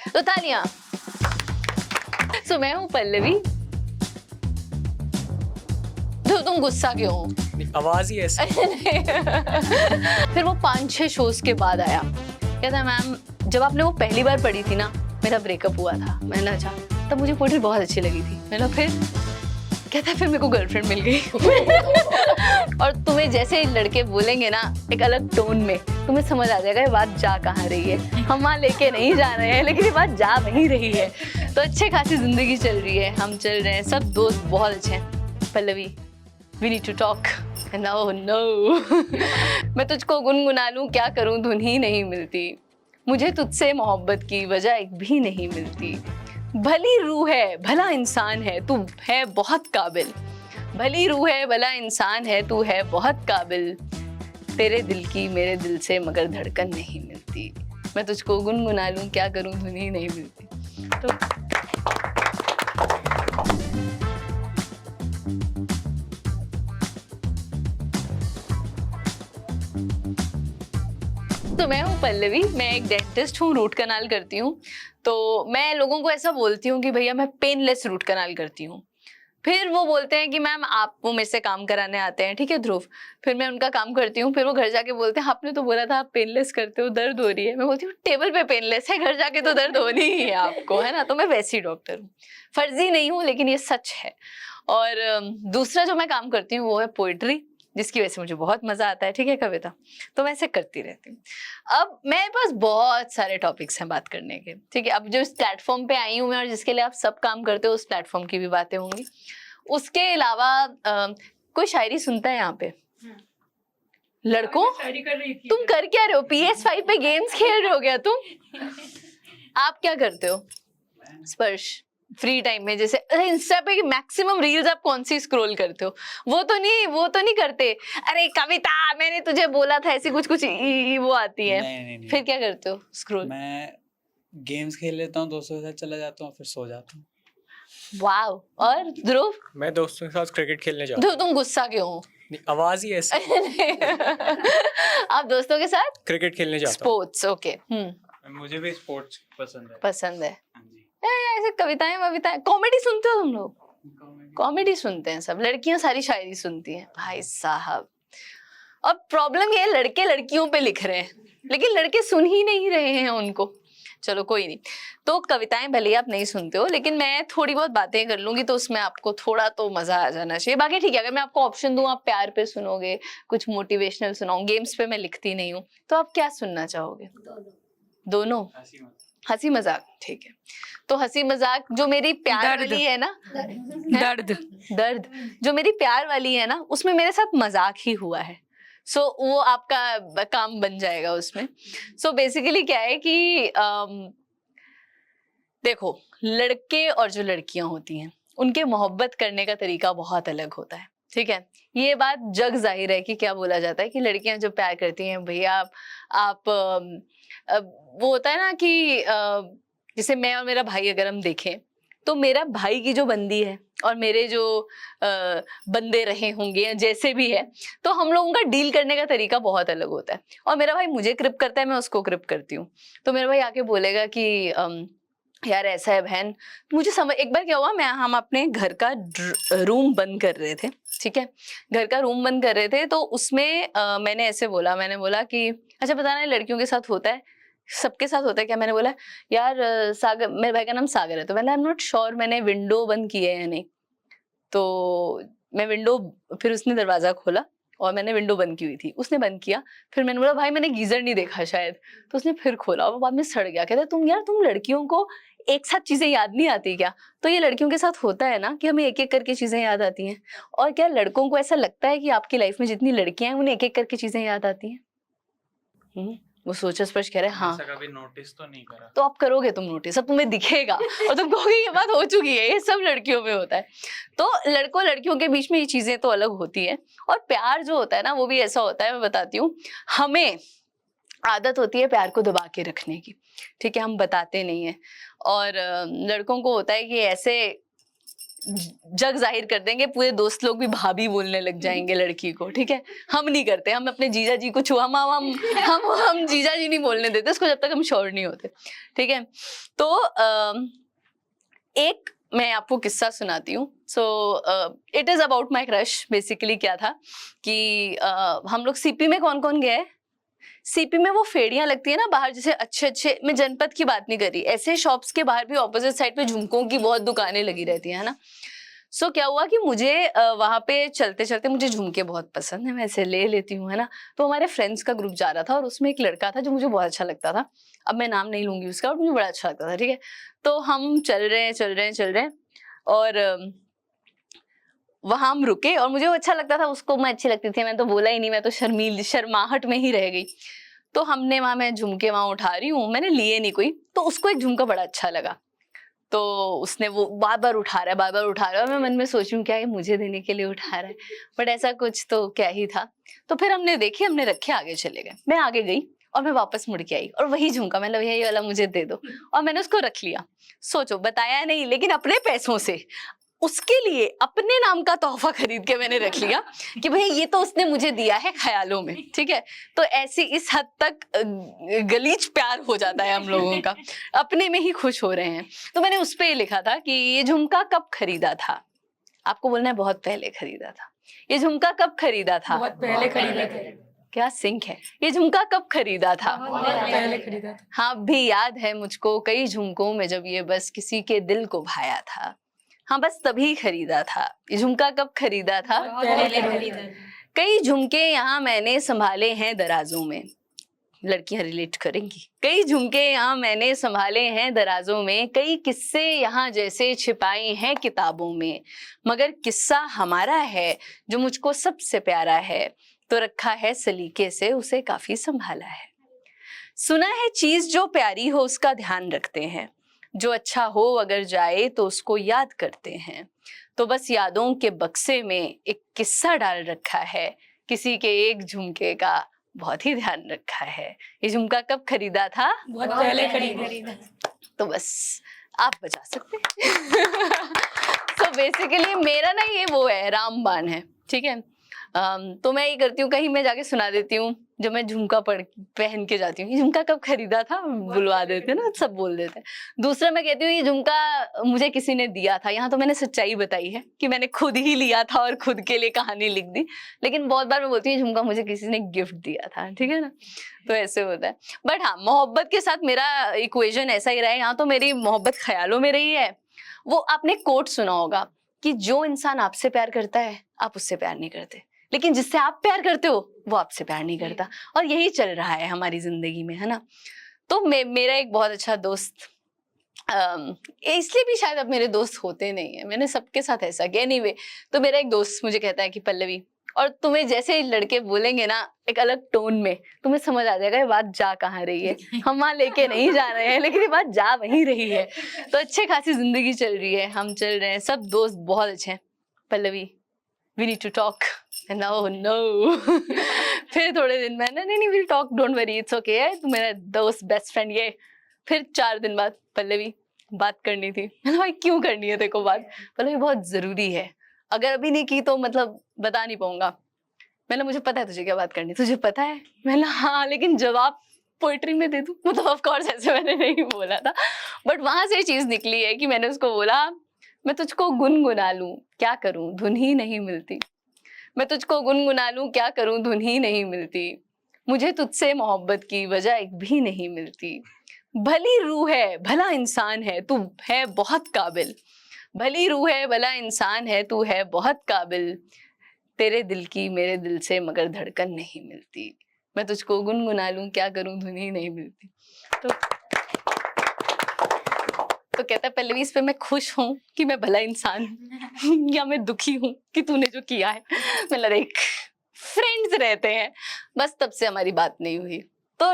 तो तालियां। सो मैं हूँ पल्लवी। तो तुम गुस्सा क्यों हो? आवाज ही ऐसी। फिर वो 5-6 शोज के बाद आया, कहता मैम जब आपने वो पहली बार पढ़ी थी ना, मेरा ब्रेकअप हुआ था। मैंने अच्छा, तब मुझे पोएट्री बहुत अच्छी लगी थी। मैंने फिर कहता फिर मेरे को गर्लफ्रेंड मिल गई। और तुम्हें जैसे लड़के बोलेंगे ना एक अलग टोन में, तुम्हें समझ आ जाएगा ये बात जा कहाँ रही है। हम वहाँ लेके नहीं जा रहे हैं, लेकिन ये बात जा वहीं रही है। तो अच्छे खासी जिंदगी चल रही है, हम चल रहे हैं, सब दोस्त बहुत अच्छे हैं। Pallavi, we need to talk. No no. मैं तुझको गुनगुना लूं क्या करूं, धुन ही नहीं मिलती। मुझे तुझसे मोहब्बत की वजह एक भी नहीं मिलती। भली रूह है भला इंसान है, तू है बहुत काबिल। भली रूह है भला इंसान है, तू है बहुत काबिल। तेरे दिल की मेरे दिल से मगर धड़कन नहीं मिलती। मैं तुझको गुनगुना लूं क्या करूं, धुन ही नहीं मिलती। तो मैं हूँ पल्लवी, मैं एक डेंटिस्ट हूँ, रूट कनाल करती हूँ। तो मैं लोगों को ऐसा बोलती हूँ कि भैया मैं पेनलेस रूट कनाल करती हूँ। फिर वो बोलते हैं कि मैम आप वो मेरे से काम कराने आते हैं, ठीक है ध्रुव। फिर मैं उनका काम करती हूँ, फिर वो घर जाके बोलते हैं आपने तो बोला था आप पेनलेस करते हो, दर्द हो रही है। मैं बोलती हूँ टेबल पे पेनलेस है, घर जाके तो दर्द होनी ही है आपको, है ना। तो मैं वैसी डॉक्टर हूँ, फर्जी नहीं हूँ, लेकिन ये सच है। और दूसरा जो मैं काम करती हूँ वो है पोइट्री, जिसकी वजह से मुझे बहुत मजा आता है, ठीक है, कविता। तो मैं ऐसे करती रहती हूँ। अब मेरे पास बहुत सारे टॉपिक्स हैं बात करने के, ठीक है। अब जो इस प्लेटफॉर्म पे आई हूँ मैं और जिसके लिए आप सब काम करते हो, उस प्लेटफॉर्म की भी बातें होंगी। उसके अलावा कोई शायरी सुनता है यहाँ पे? लड़कों, तुम कर क्या रहे हो? PS5 पे गेम्स खेल रहे हो क्या तुम? आप क्या करते हो स्पर्श फ्री टाइम में? जैसे इंस्टा पे मैक्सिमम रील्स आप कौन सी स्क्रॉल करते हो? वो तो नहीं करते, अरे कविता मैंने तुझे बोला था, ऐसी कुछ वो आती है। नहीं। फिर क्या करते हो स्क्रॉल? मैं गेम्स खेल लेता हूँ, दोस्तों के साथ चला जाता हूँ, फिर सो जाता हूँ। वाव। और ध्रुव? मैं दोस्तों के साथ क्रिकेट खेलने जाता ध्रुव हूँ। तुम गुस्सा क्यों हो? आवाज ही ऐसी। आप दोस्तों के साथ क्रिकेट खेलने जाता हूँ। Sports, okay. मुझे भी स्पोर्ट्स पसंद है। पसंद है। हाँ जी। ऐसे कविताएं वविताएं, कॉमेडी सुनते हो तुम लोग? कॉमेडी सुनते हैं सब, लड़कियां सारी शायरी सुनती हैं भाई साहब। अब प्रॉब्लम ये है लड़के लड़कियों पे लिख रहे हैं, लेकिन लड़के सुन ही नहीं रहे हैं उनको। चलो कोई नहीं। तो कविताएं भले आप नहीं सुनते हो, लेकिन मैं थोड़ी बहुत बातें कर लूंगी तो उसमें आपको थोड़ा तो मजा आ जाना चाहिए। बाकी ठीक है, अगर मैं आपको ऑप्शन दूं, आप प्यार पे सुनोगे, कुछ मोटिवेशनल सुनाऊं, गेम्स पे मैं लिखती नहीं हूँ, तो आप क्या सुनना चाहोगे? दोनों? हंसी मजाक, ठीक है। तो हंसी मजाक जो मेरी प्यार वाली है ना, दर्द जो मेरी प्यार वाली है ना, उसमें मेरे साथ मजाक ही हुआ है। सो वो आपका काम बन जाएगा उसमें। सो बेसिकली क्या है कि देखो, लड़के और जो लड़कियां होती हैं उनके मोहब्बत करने का तरीका बहुत अलग होता है, ठीक है। ये बात जग जाहिर है कि क्या बोला जाता है कि लड़कियां जो प्यार करती हैं, भैया आप वो होता है ना कि जैसे मैं और मेरा भाई अगर हम देखें, तो मेरा भाई की जो बंदी है और मेरे जो बंदे रहे होंगे या जैसे भी है, तो हम लोगों का डील करने का तरीका बहुत अलग होता है। और मेरा भाई मुझे क्रिप करता है, मैं उसको क्रिप करती हूँ। तो मेरा भाई आके बोलेगा कि यार ऐसा है बहन, मुझे समझ, एक बार क्या हुआ, हम अपने घर का रूम बंद कर रहे थे, ठीक है। घर का रूम बंद कर रहे थे, तो उसमें मैंने ऐसे बोला, मैंने बोला कि अच्छा पता नहीं लड़कियों के साथ होता है, सबके साथ होता है क्या? मैंने बोला यार सागर, मेरे भाई का नाम सागर है, तो मैंने आई एम नॉट श्योर मैंने विंडो बंद की है या नहीं। तो मैं विंडो, फिर उसने दरवाजा खोला और मैंने विंडो बंद की हुई थी, उसने बंद किया। फिर मैंने बोला भाई मैंने गीजर नहीं देखा शायद, तो उसने फिर खोला और वो बाद में सड़ गया। कहता तुम लड़कियों को एक साथ चीजें याद नहीं आती क्या? तो ये लड़कियों के साथ होता है ना कि हमें एक एक करके चीजें याद आती हैं। और क्या लड़कों को ऐसा लगता है कि आपकी लाइफ में जितनी लड़कियां हैं उन्हें एक एक करके चीजें याद आती हैं? वो सोचा स्पर्श कह रहे हैं हाँ। कभी नोटिस तो नहीं करा। तो आप करोगे तुम नोटिस, अब तुम्हें दिखेगा और तुम कहोगे ये बात हो चुकी है, ये सब लड़कियों में होता है। तो लड़कों लड़कियों के बीच में ये चीजें तो अलग होती है। और प्यार जो होता है ना, वो भी ऐसा होता है, मैं बताती हूँ। हमें आदत होती है प्यार को दबा के रखने की, ठीक है, हम बताते नहीं है। और लड़कों को होता है कि ऐसे जग जाहिर कर देंगे, पूरे दोस्त लोग भी भाभी बोलने लग जाएंगे लड़की को, ठीक है। हम नहीं करते, हम अपने जीजा जी को छुआ, हम जीजा जी नहीं बोलने देते उसको जब तक हम श्योर नहीं होते, ठीक है। तो एक मैं आपको किस्सा सुनाती हूँ। So it is about my crush. Basically क्या था कि हम लोग सीपी में कौन कौन गए, सीपी में वो फेड़ियां लगती है ना बाहर, जैसे अच्छे, मैं जनपद की बात नहीं कर रही, ऐसे शॉप्स के बाहर भी ऑपोजिट साइड पे झुमकों की बहुत दुकानें लगी रहती है ना। सो क्या हुआ कि मुझे वहां पे चलते चलते मुझे झुमके बहुत पसंद है, मैं ऐसे ले लेती हूँ, है ना। तो हमारे फ्रेंड्स का ग्रुप जा रहा था और उसमें एक लड़का था जो मुझे बहुत अच्छा लगता था। अब मैं नाम नहीं लूंगी उसका, और मुझे बड़ा अच्छा लगता था, ठीक है। तो हम चल रहे हैं और वहां हम रुके और मुझे वो अच्छा लगता था, उसको मैं अच्छी लगती थी, मैं तो बोला ही नहीं, मैं तो शर्माहट में ही रह गई। तो हमने मैं झुमके वहां उठा रही हूँ, मैंने लिए नहीं कोई, तो उसको एक झुमका बड़ा अच्छा लगा, तो उसने वो बार बार उठा रहा है, और मैं मन में सोच रही हूँ क्या ये मुझे देने के लिए उठा रहा है, बट ऐसा कुछ तो क्या ही था। तो फिर हमने रखे, आगे चले गए। मैं आगे गई और मैं वापस मुड़ के आई और वही झुमका, मतलब यही वाला मुझे दे दो, और मैंने उसको रख लिया। सोचो, बताया नहीं, लेकिन अपने पैसों से उसके लिए अपने नाम का तोहफा खरीद के मैंने रख लिया कि भाई ये तो उसने मुझे दिया है ख्यालों में, ठीक है। तो ऐसी इस हद तक गलीच प्यार हो जाता है हम लोगों का, अपने में ही खुश हो रहे हैं। तो मैंने उस पे ये लिखा था कि ये झुमका कब खरीदा था। आपको बोलना है बहुत पहले खरीदा था। ये झुमका कब खरीदा था? बहुत पहले खरीदा था। क्या सिंक है। ये झुमका कब खरीदा था? बहुत पहले खरीदा था। हाँ, भी याद है मुझको कई झुमकों में जब ये बस किसी के दिल को भाया था। हाँ, बस तभी खरीदा था। ये झुमका कब खरीदा था? पहले खरीदा था। कई झुमके यहाँ मैंने संभाले हैं दराजों में। लड़कियां रिलेट करेंगी। कई झुमके यहाँ मैंने संभाले हैं दराजों में, कई किस्से यहाँ जैसे छिपाए हैं किताबों में, मगर किस्सा हमारा है जो मुझको सबसे प्यारा है, तो रखा है सलीके से उसे काफी संभाला है। सुना है चीज जो प्यारी हो उसका ध्यान रखते हैं, जो अच्छा हो अगर जाए तो उसको याद करते हैं, तो बस यादों के बक्से में एक किस्सा डाल रखा है, किसी के एक झुमके का बहुत ही ध्यान रखा है। ये झुमका कब खरीदा था? बहुत पहले खरीदा। तो बस आप बचा सकते हैं। तो बेसिकली मेरा ना ये वो है, रामबाण है, ठीक है। तो मैं ये करती हूँ, कहीं मैं जाके सुना देती हूँ जब मैं झुमका पहन के जाती हूँ, ये झुमका कब खरीदा था, बुलवा देते हैं ना, सब बोल देते हैं। दूसरा मैं कहती हूँ ये झुमका मुझे किसी ने दिया था। यहाँ तो मैंने सच्चाई बताई है कि मैंने खुद ही लिया था और खुद के लिए कहानी लिख दी, लेकिन बहुत बार मैं बोलती हूँ ये झुमका मुझे किसी ने गिफ्ट दिया था, ठीक है ना। तो ऐसे होता है। बट हाँ, मोहब्बत के साथ मेरा इक्वेशन ऐसा ही रहा है। यहाँ तो मेरी मोहब्बत ख्यालों में रही है। वो आपने कोट सुना होगा कि जो इंसान आपसे प्यार करता है आप उससे प्यार नहीं करते, लेकिन जिससे आप प्यार करते हो वो आपसे प्यार नहीं करता, और यही चल रहा है हमारी जिंदगी में, है ना। तो मेरा एक बहुत अच्छा दोस्त, इसलिए भी शायद अब मेरे दोस्त होते नहीं है, मैंने सबके साथ ऐसा किया। एनीवे, तो मेरा एक दोस्त मुझे कहता है कि पल्लवी, और तुम्हें जैसे लड़के बोलेंगे ना एक अलग टोन में, तुम्हें समझ आ जाएगा ये बात जा कहाँ रही है। हम वहां लेके नहीं जा रहे हैं, लेकिन ये बात जा वहीं रही है। तो अच्छे खासी जिंदगी चल रही है, हम चल रहे हैं, सब दोस्त बहुत अच्छे हैं। Pallavi, we need to talk, and now no। फिर थोड़े दिन में नहीं we'll talk, don't worry, it's okay है, तू मेरा दोस्त बेस्ट फ्रेंड ये। फिर 4 दिन बाद, पल्लवी बात करनी थी। मैंने भाई क्यों करनी है तेरे को बात? पल्लवी बहुत जरूरी है, अगर अभी नहीं की तो मतलब बता नहीं पाऊंगा। मैंने मुझे पता है तुझे क्या बात करनी, तुझे पता है? मैंने हाँ, लेकिन जवाब पोइट्री में दे दूं, मतलब ऑफ कोर्स ऐसे मैंने नहीं बोला था, बट वहां से चीज निकली है कि मैंने उसको बोला मैं तुझको गुनगुना लूं क्या करूं धुन ही नहीं मिलती, मैं तुझको गुनगुना लूं क्या करूं धुन ही नहीं मिलती, मुझे तुझसे मोहब्बत की वजह एक भी नहीं मिलती, भली रूह है भला इंसान है तू है बहुत काबिल, भली रूह है भला इंसान है तू है बहुत काबिल, तेरे दिल की मेरे दिल से मगर धड़कन नहीं मिलती, मैं तुझको गुनगुना लूं क्या करूं धुन ही नहीं मिलती। तो कहता है पल्लवी इस पे मैं खुश हूँ कि मैं भला इंसान हूँ या मैं दुखी हूँ कि तूने जो किया है। मतलब देख, फ्रेंड्स रहते हैं, बस तब से हमारी बात नहीं हुई। तो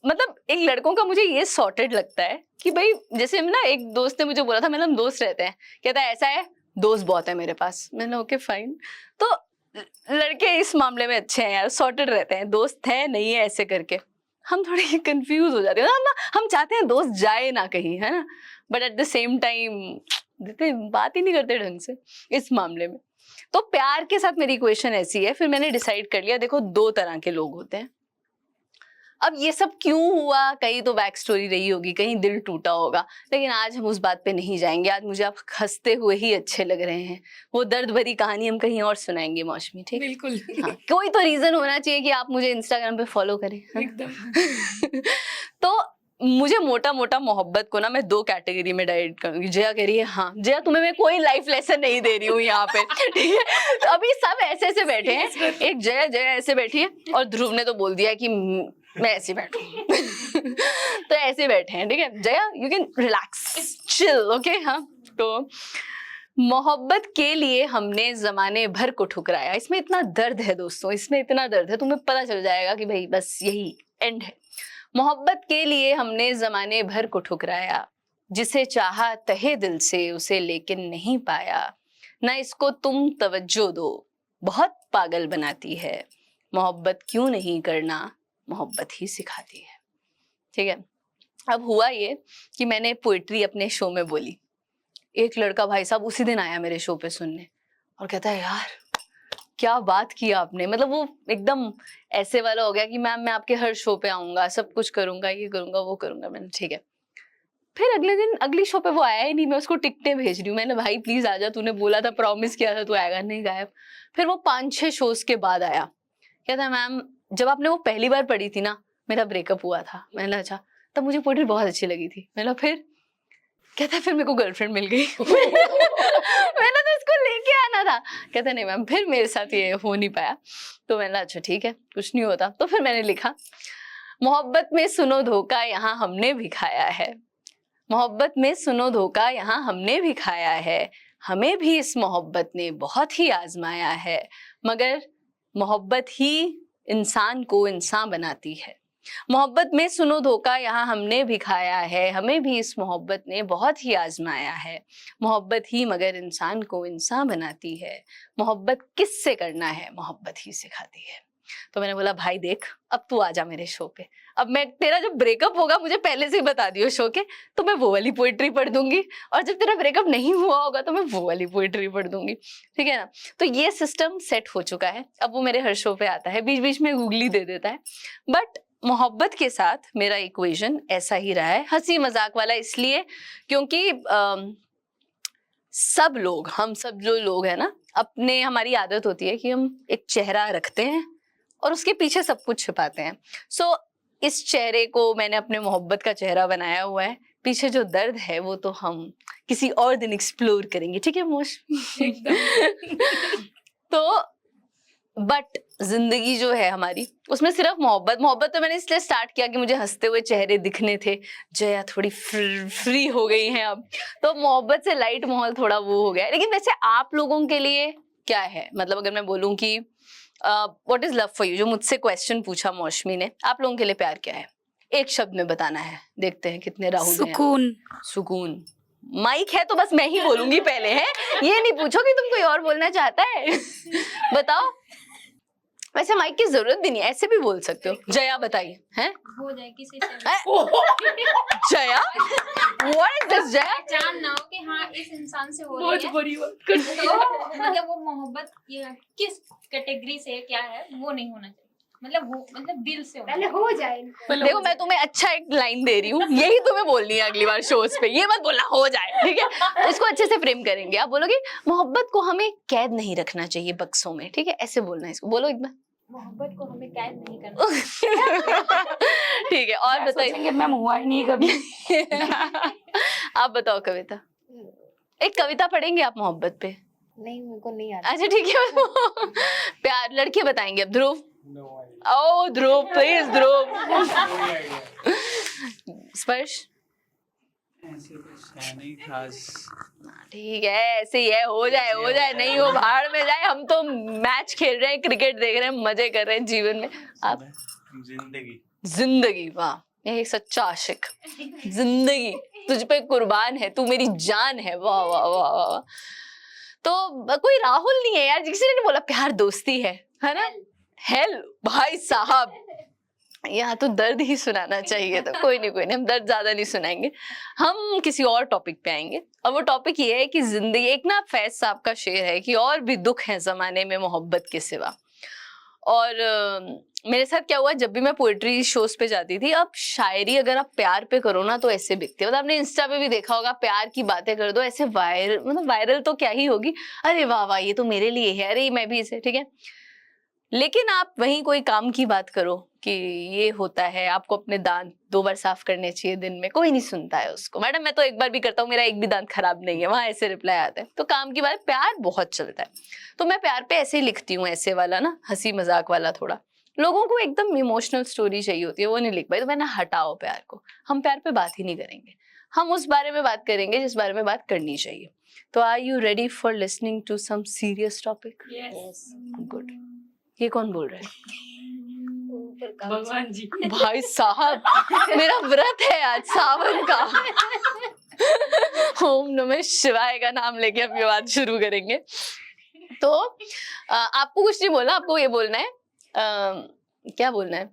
मतलब एक लड़कों का मुझे ये सॉर्टेड लगता है कि भाई जैसे ना एक दोस्त ने मुझे बोला था, मतलब हम दोस्त रहते हैं, कहता है ऐसा है दोस्त बहुत है मेरे पास। मैंने ओके फाइन। तो लड़के इस मामले में अच्छे हैं यार, सॉर्टेड रहते हैं, दोस्त है नहीं है ऐसे करके। हम थोड़े कंफ्यूज हो जाते हैं, हम चाहते हैं दोस्त जाए ना कहीं, है ना, but at the same time देते, बात ही नहीं करते ढंग से इस मामले में। तो प्यार के साथ मेरी इक्वेशन ऐसी है, फिर मैंने डिसाइड कर लिया, देखो 2 तरह के लोग होते हैं। अब ये सब क्यों हुआ, कहीं तो बैक स्टोरी रही होगी, कहीं दिल टूटा होगा, लेकिन आज हम उस बात पे नहीं जाएंगे। आज मुझे आप हंसते हुए ही अच्छे लग रहे हैं, वो दर्द भरी कहानी हम कहीं और सुनाएंगे मौसमी, ठीक? बिल्कुल हाँ, कोई तो रीजन होना चाहिए कि आप मुझे इंस्टाग्राम पे फॉलो करें, है ना? एकदम। तो मुझे मोटा मोटा मोहब्बत को ना मैं 2 कैटेगरी में डाइवाइड करूंगी। जया कह रही है हाँ जया तुम्हें मैं कोई लाइफ लेसन नहीं दे रही हूँ यहाँ पे, ठीक है? तो अभी सब ऐसे ऐसे बैठे हैं, एक जया ऐसे बैठी है और ध्रुव ने तो बोल दिया कि मैं ऐसे बैठू तो ऐसे बैठे हैं, ठीक है? Jaya you can relax chill, okay? हाँ, तो मोहब्बत के लिए हमने जमाने भर को ठुकराया। इसमें इतना दर्द है दोस्तों, इसमें इतना दर्द है, तुम्हें पता चल जाएगा कि भाई बस यही एंड है। मोहब्बत के लिए हमने जमाने भर को ठुकराया, जिसे चाहा तहे दिल से उसे लेकिन नहीं पाया। ना इसको तुम तवज्जो दो, बहुत पागल बनाती है। मोहब्बत क्यों नहीं करना, मोहब्बत ही सिखाती है, ठीक है? अब हुआ ये कि मैंने पोइट्री अपने शो में बोली। एक लड़का भाई साहब उसी दिन आया मेरे शो पे सुनने और कहता है यार क्या बात की आपने, मतलब वो एकदम ऐसे वाला हो गया कि मैम मैं आपके हर शो पे आऊंगा, सब कुछ करूंगा, ये करूंगा वो करूंगा। मैंने ठीक है। फिर अगले दिन अगली शो पे वो आया ही नहीं, मैं उसको टिकटें भेज रही हूँ, मैंने भाई प्लीज आजा, तूने बोला था, प्रॉमिस किया था, तू आएगा नहीं, गायब। फिर वो 5-6 शोज के बाद आया, कहता है मैम जब आपने वो पहली बार पढ़ी थी ना मेरा ब्रेकअप हुआ था। मैंने अच्छा, तब मुझे पोएट्री बहुत अच्छी लगी थी। मैंने फिर कहता है फिर मेरे को गर्लफ्रेंड मिल गई मैंने तो इसको लेके आना था। कहता नहीं मैम फिर मेरे साथ ये हो नहीं पाया। तो मैंने अच्छा ठीक है कुछ नहीं होता। तो फिर मैंने लिखा मोहब्बत में सुनो धोखा यहाँ हमने भी खाया है, मोहब्बत में सुनो धोखा यहाँ हमने भी खाया है, हमें भी इस मोहब्बत ने बहुत ही आजमाया है, मगर मोहब्बत ही इंसान को इंसान बनाती है। मोहब्बत में सुनो धोखा यहाँ हमने भी खाया है, हमें भी इस मोहब्बत ने बहुत ही आजमाया है, मोहब्बत ही मगर इंसान को इंसान बनाती है, मोहब्बत किससे करना है मोहब्बत ही सिखाती है। तो मैंने बोला भाई देख अब तू आजा मेरे शो पे, अब मैं तेरा जब ब्रेकअप होगा मुझे पहले से ही बता दियो शो के, तो मैं वो वाली पोइट्री पढ़ दूंगी, और जब तेरा ब्रेकअप नहीं हुआ होगा तो मैं वो वाली पोइट्री पढ़ दूंगी, ठीक है ना। तो ये सिस्टम सेट हो चुका है। अब वो मेरे हर शो पे आता है, बीच बीच में गूगली दे देता है, बट मोहब्बत के साथ मेरा इक्वेशन ऐसा ही रहा है, हंसी मजाक वाला, इसलिए क्योंकि सब लोग, हम सब जो लोग हैं ना, अपने हमारी आदत होती है कि हम एक चेहरा रखते हैं और उसके पीछे सब कुछ छिपाते हैं। सो इस चेहरे को मैंने अपने मोहब्बत का चेहरा बनाया हुआ है, पीछे जो दर्द है वो तो हम किसी और दिन एक्सप्लोर करेंगे, ठीक है मोश तो बट जिंदगी जो है हमारी उसमें सिर्फ मोहब्बत तो मैंने इसलिए स्टार्ट किया कि मुझे हंसते हुए चेहरे दिखने थे, जया थोड़ी फ्री हो गई हैं अब, तो मोहब्बत से लाइट माहौल थोड़ा वो हो गया है। लेकिन वैसे आप लोगों के लिए क्या है, मतलब अगर मैं बोलूं कि what is love for you, जो मुझसे क्वेश्चन पूछा मौसमी ने, आप लोगों के लिए प्यार क्या है, एक शब्द में बताना है। देखते हैं कितने राहुल हैं। सुकून। सुकून। माइक है तो बस मैं ही बोलूंगी पहले, है ये नहीं पूछो कि तुम कोई और बोलना चाहता है बताओ। वैसे माइक की जरूरत भी नहीं, ऐसे भी बोल सकते हो। जया बताइए, हैं हो जाए किसी से Jaya what is this Jaya, जान ना हो कि हाँ इस इंसान से हो बहुत रही है, बड़ी बात कर दी। तो मतलब वो मोहब्बत किस कैटेगरी से क्या है वो नहीं होना चाहिए, मतलब दिल से पहले हो जाए इनको। देखो मैं तुम्हें अच्छा एक लाइन दे रही हूँ, यही तुम्हें बोलनी है अगली बार शोज पे, ये मत बोलना हो जाए, ठीक है? तो इसको अच्छे से फ्रेम करेंगे, आप बोलोगे मोहब्बत को हमें कैद नहीं रखना चाहिए बक्सों में, ठीक है? ऐसे बोलना है इसको, बोलो एक बार। मोहब्बत को हमें कैद नहीं करना ठीक है, और बताइए। मैं हुआ ही नहीं कभी। आप बताओ कविता, एक कविता पढ़ेंगे आप मोहब्बत पे? नहीं मेरे को नहीं आता। अच्छा ठीक है प्यार लड़के बताएंगे अब। ध्रुव, ओ ध्रुव प्लीज, ध्रुव। स्पर्श ऐसे कुछ है नहीं खास। ठीक है, ऐसे ही है, हो जाए नहीं हो भाड़ में जाए, हम तो मैच खेल रहे हैं, क्रिकेट देख रहे हैं, मजे कर रहे हैं जीवन में। आप जिंदगी, वाह ये एक सच्चा आशिक। जिंदगी तुझ पे कुर्बान है, तू मेरी जान है, वाह वाह वाह वाह। तो कोई राहुल नहीं है यार, किसी ने नहीं बोला प्यार दोस्ती है ना? हेल भाई साहब, यहाँ तो दर्द ही सुनाना चाहिए, तो कोई नहीं हम दर्द ज्यादा नहीं सुनाएंगे, हम किसी और टॉपिक पे आएंगे। और वो टॉपिक ये है कि जिंदगी, एक ना फैज साहब का शेर है कि और भी दुख है जमाने में मोहब्बत के सिवा। और मेरे साथ क्या हुआ, जब भी मैं पोएट्री शोज पे जाती थी, अब शायरी अगर आप प्यार पे करो ना तो ऐसे बिकती है। मतलब आपने इंस्टा पे भी देखा होगा, प्यार की बातें कर दो ऐसे वायरल, मतलब वायरल तो क्या ही होगी, अरे वाह वाह ये तो मेरे लिए है, अरे मैं भी इसे, ठीक है। लेकिन आप वहीं कोई काम की बात करो कि ये होता है, आपको अपने दांत 2 बार साफ करने चाहिए दिन में, कोई नहीं सुनता है उसको। मैडम मैं तो 1 बार भी करता हूँ, मेरा एक भी दांत खराब नहीं है, वहां ऐसे रिप्लाई आता है। तो काम की बात, प्यार बहुत चलता है, तो मैं प्यार पे ऐसे ही लिखती हूँ, ऐसे वाला ना, हंसी मजाक वाला थोड़ा। लोगों को एकदम इमोशनल स्टोरी चाहिए होती है, वो नहीं लिख पाई, तो मैंने हटाओ प्यार को, हम प्यार पे बात ही नहीं करेंगे, हम उस बारे में बात करेंगे जिस बारे में बात करनी चाहिए। तो are you ready for listening to some serious topic? Yes good. ये कौन बोल रहा है? ऊपर का भगवान जी। भाई साहब मेरा व्रत है आज सावन का। ओम नमः शिवाय का नाम लेके हम ये बात शुरू करेंगे। तो आपको कुछ नहीं बोलना, आपको ये बोलना है, क्या बोलना है,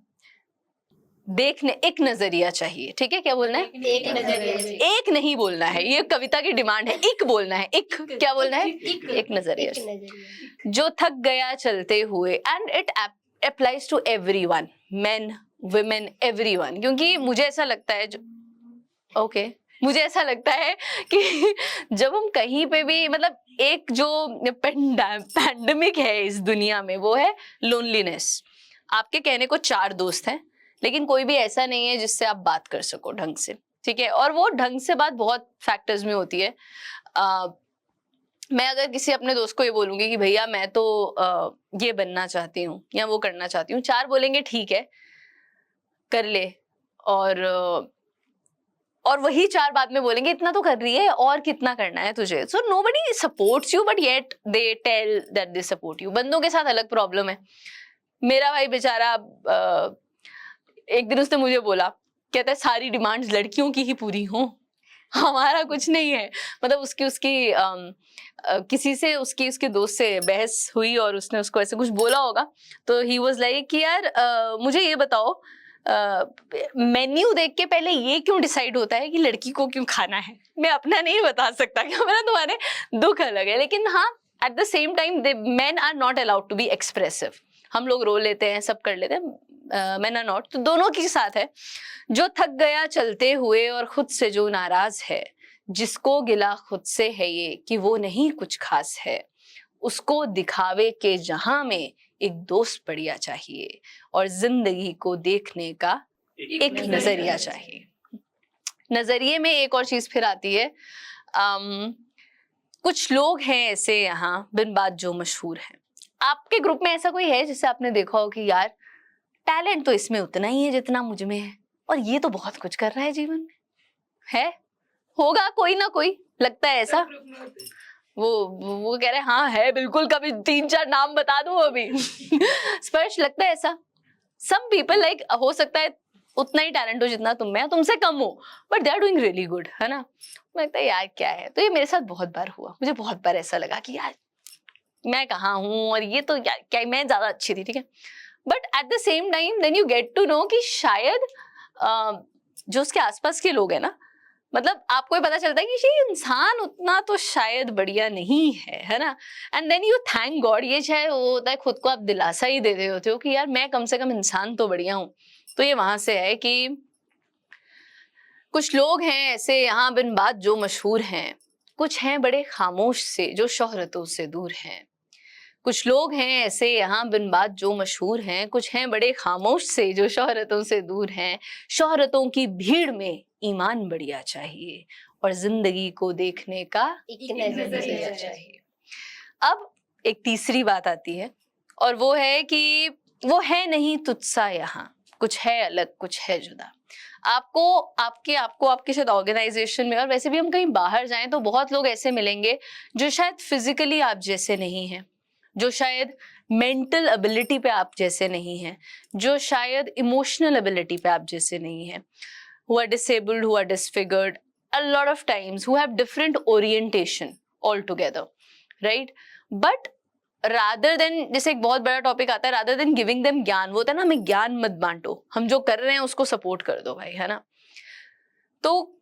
देखने, एक नजरिया चाहिए, ठीक है? क्या बोलना है? एक नजरिया एक नहीं बोलना है, ये कविता की डिमांड है, एक बोलना है, एक क्या बोलना है? एक नजरिया। एक नजरिया जो थक गया चलते हुए, and it applies to everyone, men women everyone, क्योंकि मुझे ऐसा लगता है मुझे ऐसा लगता है कि जब हम कहीं पे भी, मतलब एक जो पैंडेमिक है इस दुनिया में, वो है लोनलीनेस। आपके कहने को 4 दोस्त हैं, लेकिन कोई भी ऐसा नहीं है जिससे आप बात कर सको ढंग से, ठीक है? और वो ढंग से बात बहुत फैक्टर्स में होती है। मैं अगर किसी अपने दोस्त को ये बोलूंगी कि भैया मैं तो ये बनना चाहती हूँ या वो करना चाहती हूँ, 4 बोलेंगे ठीक है कर ले, और वही 4 बाद में बोलेंगे इतना तो कर रही है और कितना करना है तुझे। So nobody supports you but yet they tell that they support you. बंदों के साथ अलग प्रॉब्लम है। मेरा भाई बेचारा एक दिन उसने मुझे बोला, कहता है सारी डिमांड्स लड़कियों की ही पूरी हों, हमारा कुछ नहीं है। मतलब उसकी किसी से उसके दोस्त से बहस हुई और उसने उसको ऐसे कुछ बोला होगा, तो ही वाज लाइक कि यार मुझे ये बताओ, मेन्यू देख के पहले ये क्यों डिसाइड होता है कि लड़की को क्यों खाना है? मैं अपना नहीं बता सकता, क्या मेरा तुम्हारे दुख अलग है, लेकिन हाँ at the same time men are not allowed to be expressive. हम लोग रो लेते हैं, सब कर लेते हैं, मेन आर नॉट। तो दोनों के साथ है। जो थक गया चलते हुए और खुद से जो नाराज है, जिसको गिला खुद से है ये कि वो नहीं कुछ खास है, उसको दिखावे के जहां में एक दोस्त बढ़िया चाहिए, और जिंदगी को देखने का एक नजरिया चाहिए। नजरिए में एक और चीज फिर आती है, कुछ लोग हैं ऐसे यहाँ बिन बात जो मशहूर हैं। आपके ग्रुप में ऐसा कोई है जिसे आपने देखा हो कि यार टैलेंट तो इसमें उतना ही है जितना मुझ में है, और ये तो बहुत कुछ कर रहा है जीवन में? है, होगा कोई ना कोई, लगता है ऐसा। वो कह रहे हैं हाँ है बिल्कुल, कभी 3-4 नाम बता दो अभी। स्पर्श, लगता है ऐसा? सम पीपल लाइक, हो सकता है उतना ही टैलेंट हो जितना तुम में है, तुमसे कम हो, but they are doing really good, है ना? मुझे लगता है यार क्या है। तो ये मेरे साथ बहुत बार हुआ, मुझे बहुत बार ऐसा लगा कि यार मैं कहाँ हूँ, और ये तो यार क्या मैं ज्यादा अच्छी थी, ठीक है? But at the same time then you get to know कि शायद जो उसके आसपास के लोग हैं ना, मतलब आपको ये पता चलता है कि ये इंसान उतना तो शायद बढ़िया नहीं है ना? And then you thank God. ये चाहे वो होता है, खुद को आप दिलासा ही दे रहे होते हो कि यार मैं कम से कम इंसान तो बढ़िया हूँ। तो ये वहां से है कि कुछ लोग हैं ऐसे यहाँ बिन बात जो मशहूर हैं, कुछ हैं बड़े खामोश से जो शोहरतों से दूर हैं। कुछ लोग हैं ऐसे यहाँ बिन बात जो मशहूर हैं, कुछ हैं बड़े खामोश से जो शोहरतों से दूर हैं। शोहरतों की भीड़ में ईमान बढ़िया चाहिए, और जिंदगी को देखने का एक नजरिया चाहिए। अब एक तीसरी बात आती है, और वो है कि वो है नहीं तुझसा यहाँ, कुछ है अलग, कुछ है जुदा। आपके शायद ऑर्गेनाइजेशन में, और वैसे भी हम कहीं बाहर जाएं तो बहुत लोग ऐसे मिलेंगे जो शायद फिजिकली आप जैसे नहीं हैं, जो शायद मेंटल एबिलिटी पे आप जैसे नहीं हैं, जो शायद इमोशनल एबिलिटी पे आप जैसे नहीं हैं, who are disabled, who are disfigured, a lot of times who have different orientation altogether, right? But rather than, जैसे एक बहुत बड़ा टॉपिक आता है, रादर देन गिविंग देम ज्ञान, वो होता है ना, हमें ज्ञान मत बांटो, हम जो कर रहे हैं उसको सपोर्ट कर दो भाई, है ना। तो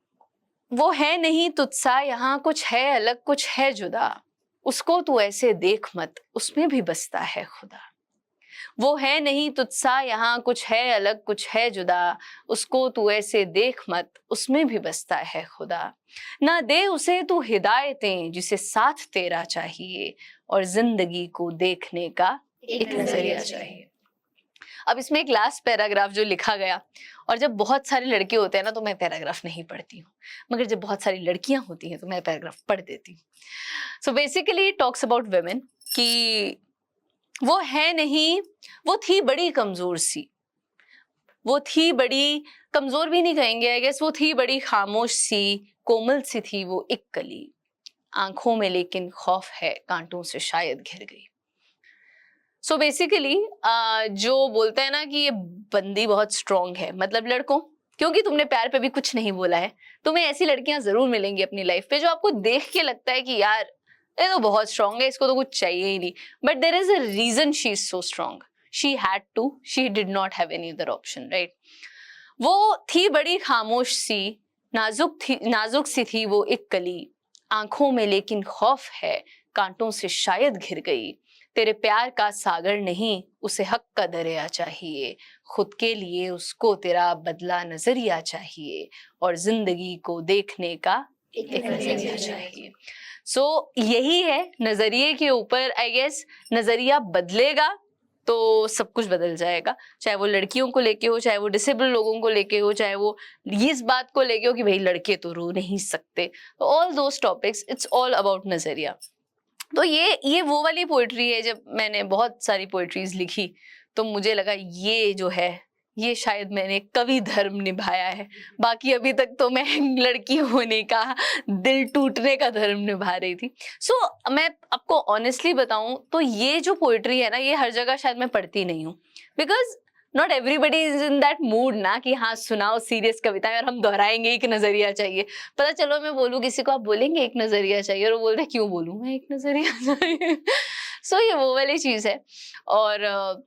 वो है नहीं तुझसा यहाँ कुछ है अलग कुछ है जुदा, उसको तू ऐसे देख मत, उसमें भी बसता है खुदा। वो है नहीं तुझसा यहाँ कुछ है अलग कुछ है जुदा, उसको तू ऐसे देख मत, उसमें भी बसता है खुदा। ना दे उसे तू हिदायतें जिसे साथ तेरा चाहिए, और जिंदगी को देखने का एक नजरिया चाहिए। अब इसमें एक लास्ट पैराग्राफ जो लिखा गया, और जब बहुत सारे लड़के होते हैं ना तो मैं पैराग्राफ नहीं पढ़ती हूँ, मगर जब बहुत सारी लड़कियां होती हैं तो मैं पैराग्राफ पढ़ देती हूँ। So basically talks about women कि वो है नहीं, वो थी बड़ी कमजोर सी, वो थी बड़ी कमजोर भी नहीं कहेंगे आई गेस, वो थी बड़ी खामोश सी, कोमल सी थी वो एक कली, आंखों में लेकिन खौफ है, कांटों से शायद घिर गई। सो बेसिकली जो बोलते हैं ना कि ये बंदी बहुत स्ट्रांग है, मतलब लड़कों, क्योंकि तुमने प्यार पे भी कुछ नहीं बोला है, तुम्हें ऐसी लड़कियां जरूर मिलेंगी अपनी लाइफ पे जो आपको देख के लगता है कि यार ये तो बहुत स्ट्रांग है, इसको तो कुछ चाहिए ही नहीं, but there is a reason she is so strong, she had to, she did not have any other option, right. वो थी बड़ी खामोश सी, नाजुक सी थी वो एक कली, आंखों में लेकिन खौफ है, कांटों से शायद घिर गई। तेरे प्यार का सागर नहीं, उसे हक का दरिया चाहिए, खुद के लिए उसको तेरा बदला नजरिया चाहिए, और जिंदगी को देखने का एक नजरिया चाहिए। सो यही है नजरिए के ऊपर, आई गेस नजरिया बदलेगा तो सब कुछ बदल जाएगा, चाहे वो लड़कियों को लेके हो, चाहे वो डिसेबल लोगों को लेके हो, चाहे वो इस बात को लेके हो कि भाई लड़के तो रो नहीं सकते, तो all those topics, it's all about नजरिया। तो ये वो वाली पोइट्री है, जब मैंने बहुत सारी पोइट्रीज लिखी तो मुझे लगा ये जो है ये शायद मैंने कवि धर्म निभाया है, बाकी अभी तक तो मैं लड़की होने का, दिल टूटने का धर्म निभा रही थी। सो मैं आपको ऑनेस्टली बताऊं तो ये जो पोइट्री है ना, ये हर जगह शायद मैं पढ़ती नहीं हूँ, because not everybody is in that mood ना कि हाँ सुनाओ सीरियस कविताएं और हम दोहराएंगे एक नजरिया चाहिए। पता चलो मैं बोलूँ किसी को, आप बोलेंगे एक नजरिया चाहिए, और वो बोल रहे क्यों बोलूँ मैं एक नजरिया चाहिए। सो ये वो वाली चीज है। और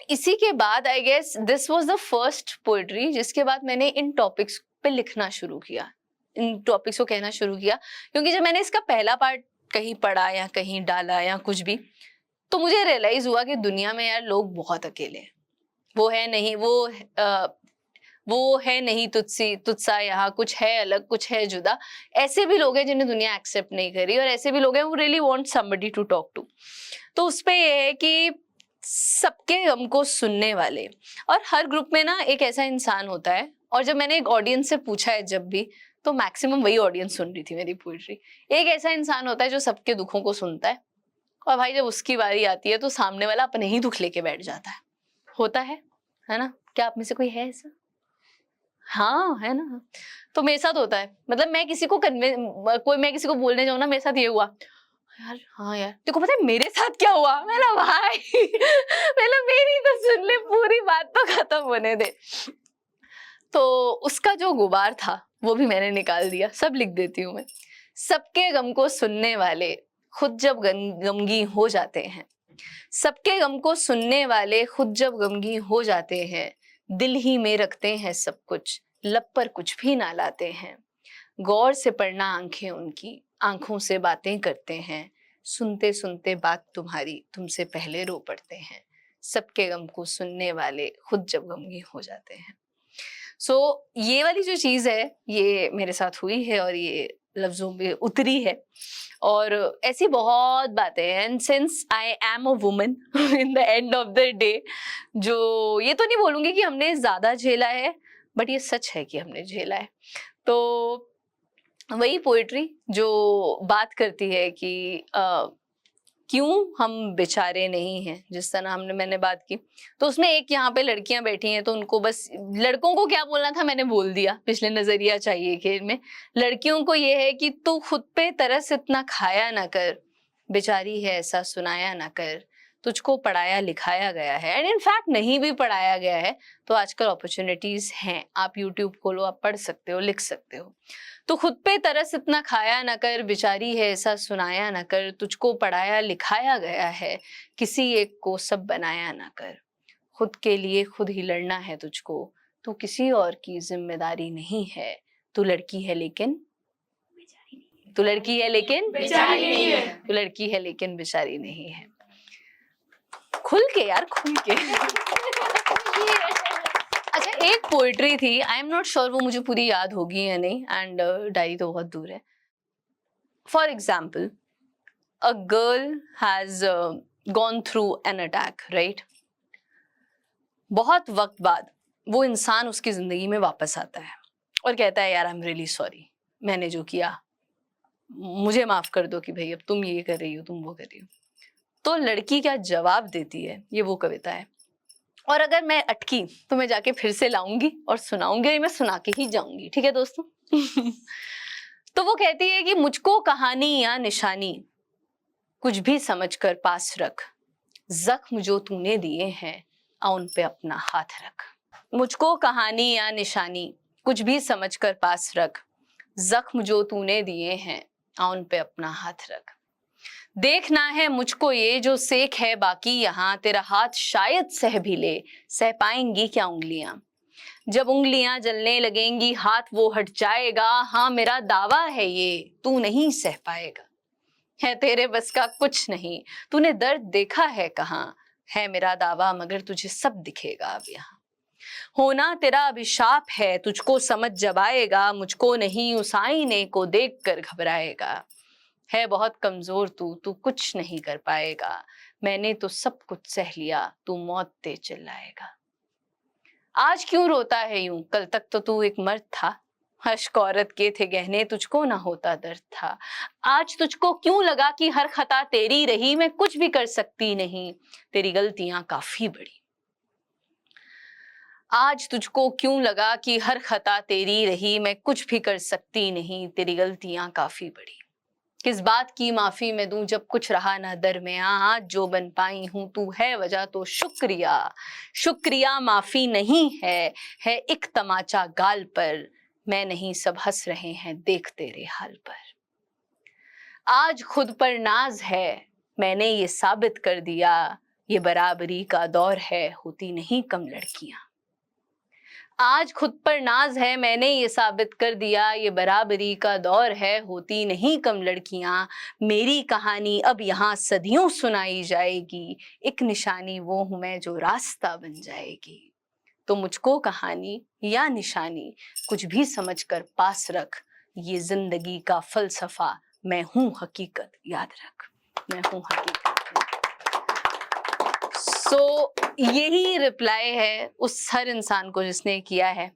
इसी के बाद I guess this was the first poetry जिसके बाद मैंने इन टॉपिक्स पे लिखना शुरू किया, इन टॉपिक्स को कहना शुरू किया, क्योंकि जब मैंने इसका पहला पार्ट कहीं पढ़ा या कहीं डाला या कुछ भी, तो मुझे रियलाइज हुआ कि दुनिया में यार लोग बहुत अकेले हैं। वो है नहीं, वो है नहीं तुझसा यहाँ कुछ है अलग कुछ है जुदा, ऐसे भी लोग हैं जिन्हें दुनिया एक्सेप्ट नहीं करी, और ऐसे भी लोग हैं वो really want somebody to talk to. तो उस पे ये है कि सबके गम को सुनने वाले, और हर ग्रुप में ना एक ऐसा इंसान होता है, और जब मैंने एक ऑडियंस से पूछा है जब भी, तो मैक्सिमम वही ऑडियंस सुन रही थी मेरी पोइट्री। एक ऐसा इंसान होता है जो सबके दुखों को सुनता है, और भाई जब उसकी बारी आती है तो सामने वाला अपने ही दुख लेके बैठ जाता है। होता है ना? क्या आप में से कोई है ऐसा? हाँ है ना। तो मेरे साथ होता है, मतलब मैं किसी को बोलने जाऊँ ना, मेरे साथ ये हुआ यार, हाँ यार देखो पता है मेरे साथ क्या हुआ, मेरा भाई पहले मेरी तो सुन ले, पूरी बात तो खत्म होने दे। तो उसका जो गुबार था वो भी मैंने निकाल दिया, सब लिख देती हूँ मैं। सबके गम को सुनने वाले खुद जब गमगीन हो जाते हैं, सबके गम को सुनने वाले खुद जब गमगीन हो जाते हैं, दिल ही में रखते हैं सब कुछ, लब पर कुछ भी ना लाते हैं। गौर से पढ़ना आंखें उनकी, आंखों से बातें करते हैं, सुनते सुनते बात तुम्हारी तुमसे पहले रो पड़ते हैं। सबके गम को सुनने वाले खुद जब गमगीन हो जाते हैं। सो ये वाली जो चीज है ये मेरे साथ हुई है और ये लफ्जों में उतरी है, और ऐसी बहुत बातें हैं। And since I am a woman in the end of the day, जो ये तो नहीं बोलूंगी कि हमने ज्यादा झेला है, बट ये सच है कि हमने झेला है। तो वही पोइट्री जो बात करती है कि क्यों हम बेचारे नहीं हैं, जिस तरह मैंने बात की, तो उसमें एक यहाँ पे लड़कियां बैठी हैं, तो उनको बस, लड़कों को क्या बोलना था मैंने बोल दिया पिछले नजरिया चाहिए खेल में। लड़कियों को ये है कि तू खुद पे तरस इतना खाया ना कर, बेचारी है ऐसा सुनाया ना कर, तुझको पढ़ाया लिखाया गया है, एंड इनफैक्ट नहीं भी पढ़ाया गया है तो आजकल अपॉर्चुनिटीज हैं, आप यूट्यूब खोलो, आप पढ़ सकते हो, लिख सकते हो। तो खुद पे तरस इतना खाया न कर, बेचारी है ऐसा सुनाया न कर, तुझको पढ़ाया लिखाया गया है, किसी एक को सब बनाया न कर। खुद के लिए खुद ही लड़ना है तुझको, तू किसी और की जिम्मेदारी नहीं है। तू लड़की है लेकिन तू लड़की है लेकिन बेचारी नहीं है। तू लड़की है लेकिन बेचारी नहीं है। खुल के यार, खुल के। अच्छा, एक पोएट्री थी, आई एम नॉट श्योर वो मुझे पूरी याद होगी या नहीं, एंड डायरी तो बहुत दूर है। For example, a girl has gone through an attack, right. बहुत वक्त बाद वो इंसान उसकी जिंदगी में वापस आता है और कहता है यार आई एम रियली सॉरी, मैंने जो किया मुझे माफ कर दो कि भाई अब तुम ये कर रही हो, तुम वो कर रही हो। तो लड़की क्या जवाब देती है, ये वो कविता है। और अगर मैं अटकी तो मैं जाके फिर से लाऊंगी और सुनाऊंगी, और मैं सुना के ही जाऊंगी, ठीक है दोस्तों। तो वो कहती है कि मुझको कहानी या निशानी कुछ भी समझकर पास रख, जख्म जो तूने दिए हैं आ उन पे अपना हाथ रख। मुझको कहानी या निशानी कुछ भी समझकर पास रख, जख्म जो तूने दिए हैं आ उन पे अपना हाथ रख। देखना है मुझको ये जो सेक है बाकी यहाँ, तेरा हाथ शायद सह भी ले, सह पाएंगी क्या उंगलियां। जब उंगलियां जलने लगेंगी हाथ वो हट जाएगा, हाँ मेरा दावा है ये तू नहीं सह पाएगा। है तेरे बस का कुछ नहीं, तूने दर्द देखा है कहाँ, है मेरा दावा मगर तुझे सब दिखेगा अब यहाँ। होना तेरा अभिशाप है तुझको समझ जब आएगा, मुझको नहीं उस आईने को देख कर घबराएगा। है बहुत कमजोर तू कुछ नहीं कर पाएगा, मैंने तो सब कुछ सह लिया तू मौत दे चिल्लाएगा। आज क्यों रोता है यूं, कल तक तो तू एक मर्द था, अश्क औरत के थे गहने तुझको ना होता दर्द था। आज तुझको क्यों लगा कि हर खता तेरी रही, मैं कुछ भी कर सकती नहीं, तेरी गलतियां काफी बड़ी। आज तुझको क्यों लगा कि हर खता तेरी रही, मैं कुछ भी कर सकती नहीं, तेरी गलतियां काफी बड़ी। किस बात की माफी मैं दूं जब कुछ रहा ना दरमियां, आज जो बन पाई हूं तू है वजह तो शुक्रिया। शुक्रिया माफी नहीं है एक तमाचा गाल पर, मैं नहीं सब हंस रहे हैं देख तेरे हाल पर। आज खुद पर नाज है मैंने ये साबित कर दिया, ये बराबरी का दौर है होती नहीं कम लड़कियां। आज खुद पर नाज है मैंने ये साबित कर दिया, ये बराबरी का दौर है होती नहीं कम लड़कियां। मेरी कहानी अब यहाँ सदियों सुनाई जाएगी, एक निशानी वो हूं मैं जो रास्ता बन जाएगी। तो मुझको कहानी या निशानी कुछ भी समझकर पास रख, ये जिंदगी का फलसफा मैं हूं हकीकत याद रख, मैं हूं हकीकत। सो यही रिप्लाई है उस हर इंसान को जिसने किया है।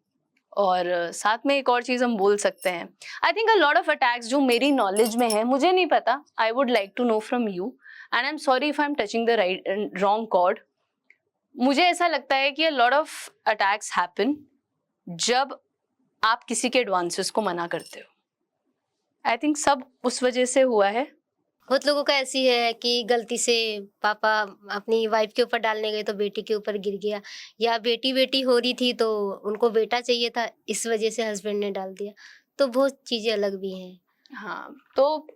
और साथ में एक और चीज हम बोल सकते हैं, I think a lot of attacks जो मेरी नॉलेज में है, मुझे नहीं पता, I would like to know from you and I am sorry if I am touching the right wrong chord. मुझे ऐसा लगता है कि a lot of attacks happen जब आप किसी के एडवांसेस को मना करते हो। आई थिंक सब उस वजह से हुआ है। बहुत लोगों का ऐसी है कि गलती से पापा अपनी वाइफ के ऊपर डालने गए तो बेटी के ऊपर गिर गया, या बेटी हो रही थी तो उनको बेटा चाहिए था, इस वजह से हस्बैंड ने डाल दिया। तो बहुत चीजें अलग भी हैं। हाँ, तो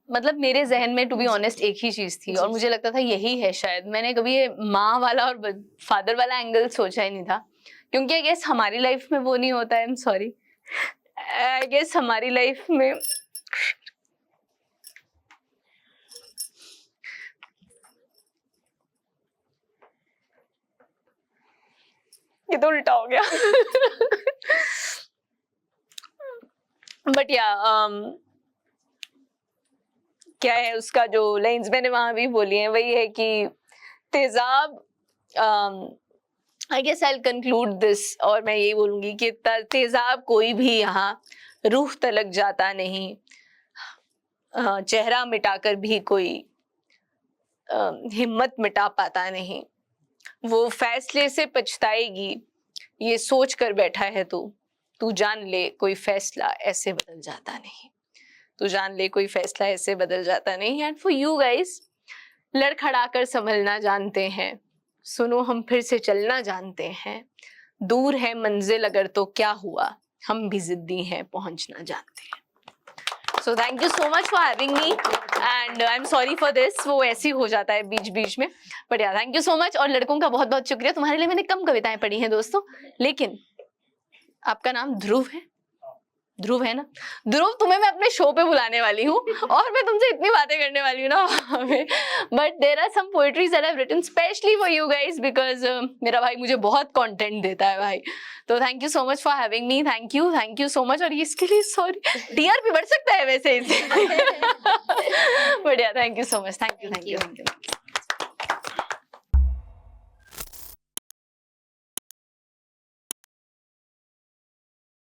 मतलब मेरे जहन में टू बी ऑनेस्ट एक ही चीज थी और मुझे लगता था यही है शायद। मैंने कभी ये माँ वाला और फादर वाला एंगल सोचा ही नहीं था, क्योंकि आई गेस हमारी लाइफ में वो नहीं होता है। I am sorry, I guess हमारी लाइफ में ये तो उल्टा हो गया। बट या क्या है उसका जो लाइंस मैंने वहां भी बोली है वही है कि तेजाब, I guess I will conclude this और मैं यही बोलूंगी कि तेजाब कोई भी यहाँ रूह तलक जाता नहीं, चेहरा मिटाकर भी कोई हिम्मत मिटा पाता नहीं। वो फैसले से पछताएगी ये सोच कर बैठा है तू जान ले कोई फैसला ऐसे बदल जाता नहीं, तू जान ले कोई फैसला ऐसे बदल जाता नहीं। एंड फॉर यू गाइस, लड़खड़ाकर संभलना जानते हैं, सुनो हम फिर से चलना जानते हैं, दूर है मंजिल अगर तो क्या हुआ, हम भी जिद्दी हैं पहुंचना जानते हैं। So thank you so much for having me and I am sorry for this, वो ऐसे ही हो जाता है बीच बीच में, बट यार थैंक यू सो मच। और लड़कों का बहुत बहुत शुक्रिया, तुम्हारे लिए मैंने कम कविताएं पढ़ी हैं दोस्तों, लेकिन आपका नाम ध्रुव है, ध्रुव है ना, ध्रुव तुम्हें मैं अपने शो पे बुलाने वाली हूँ और मैं तुमसे इतनी बातें करने वाली हूँ ना वहाँ पे, but there are some poetries that I have written specially for you guys because मेरा भाई मुझे बहुत कंटेंट देता है भाई। तो thank you so much for having me, thank you so much. और इसके लिए सॉरी, टीआरपी बढ़ सकता है वैसे इससे बट या thank you so much, thank you.